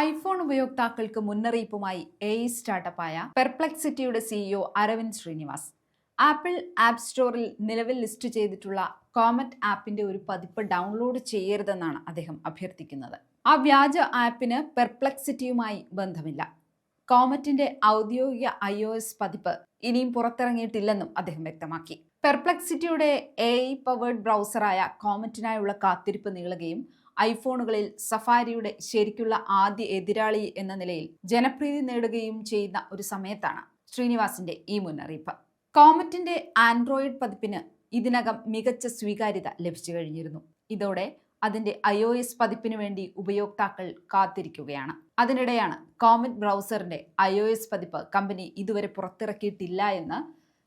IPhone ഉപയോക്താക്കൾക്ക് മുന്നറിയിപ്പുമായി AI സ്റ്റാർട്ടപ്പായ പെർപ്ലെക്സിറ്റിയുടെ CEO Aravind Srinivas Apple app സ്റ്റോറിൽ നിലവിൽ ലിസ്റ്റ് ചെയ്തിട്ടുള്ള കോമറ്റ് ആപ്പിന്റെ ഒരു പതിപ്പ് ഡൗൺലോഡ് ചെയ്യരുതെന്നാണ് അദ്ദേഹം അഭ്യർത്ഥിക്കുന്നത്. ആ വ്യാജ ആപ്പിന് പെർപ്ലെക്സിറ്റിയുമായി ബന്ധമില്ല. കോമറ്റിന്റെ ഔദ്യോഗിക iOS പതിപ്പ് ഇനിയും പുറത്തിറങ്ങിയിട്ടില്ലെന്നും അദ്ദേഹം വ്യക്തമാക്കി. പെർപ്ലെക്സിറ്റിയുടെ AI പവേർഡ് ബ്രൗസറായ കോമറ്റിനായുള്ള കാത്തിരിപ്പ് നീളുകയും ഐഫോണുകളിൽ സഫാരിയുടെ ശരിക്കുള്ള ആദ്യ എതിരാളി എന്ന നിലയിൽ ജനപ്രീതി നേടുകയും ചെയ്യുന്ന ഒരു സമയത്താണ് ശ്രീനിവാസിന്റെ ഈ മുന്നറിയിപ്പ്. കോമറ്റിന്റെ ആൻഡ്രോയിഡ് പതിപ്പിന് ഇതിനകം മികച്ച സ്വീകാര്യത ലഭിച്ചു കഴിഞ്ഞിരുന്നു. ഇതോടെ അതിന്റെ iOS പതിപ്പിന് വേണ്ടി ഉപയോക്താക്കൾ കാത്തിരിക്കുകയാണ്. അതിനിടെയാണ് കോമറ്റ് ബ്രൗസറിന്റെ iOS പതിപ്പ് കമ്പനി ഇതുവരെ പുറത്തിറക്കിയിട്ടില്ല എന്ന്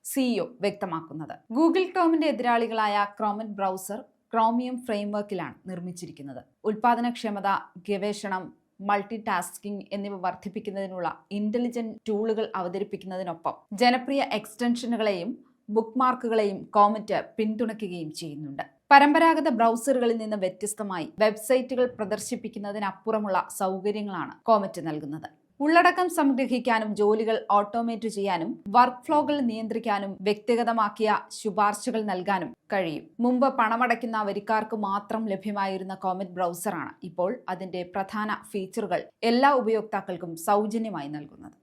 CEO വ്യക്തമാക്കുന്നത്. ഗൂഗിൾ ക്രോമിന്റെ എതിരാളികളായ ക്രോമറ്റ് ബ്രൗസർ ക്രോമിയം ഫ്രെയിംവർക്കിലാണ് നിർമ്മിച്ചിരിക്കുന്നത്. ഉൽപാദനക്ഷമത, ഗവേഷണം, മൾട്ടി ടാസ്കിംഗ് എന്നിവ വർദ്ധിപ്പിക്കുന്നതിനുള്ള ഇന്റലിജന്റ് ടൂളുകൾ അവതരിപ്പിക്കുന്നതിനൊപ്പം ജനപ്രിയ എക്സ്റ്റൻഷനുകളെയും ബുക്ക്മാർക്കുകളെയും കോമറ്റ് പിന്തുണയ്ക്കുകയും ചെയ്യുന്നുണ്ട്. പരമ്പരാഗത ബ്രൗസറുകളിൽ നിന്ന് വ്യത്യസ്തമായി വെബ്സൈറ്റുകൾ പ്രദർശിപ്പിക്കുന്നതിനപ്പുറമുള്ള സൗകര്യങ്ങളാണ് കോമറ്റ് നൽകുന്നത്. ഉള്ളടക്കം സംഗ്രഹിക്കാനും ജോലികൾ ഓട്ടോമേറ്റ് ചെയ്യാനും വർക്ക് ഫ്ലോകൾ നിയന്ത്രിക്കാനും വ്യക്തിഗതമാക്കിയ ശുപാർശകൾ നൽകാനും കഴിയും. മുമ്പ് പണമടയ്ക്കുന്ന വരിക്കാർക്ക് മാത്രം ലഭ്യമായിരുന്ന കോമറ്റ് ബ്രൗസറാണ് ഇപ്പോൾ അതിന്റെ പ്രധാന ഫീച്ചറുകൾ എല്ലാ ഉപയോക്താക്കൾക്കും സൗജന്യമായി നൽകുന്നത്.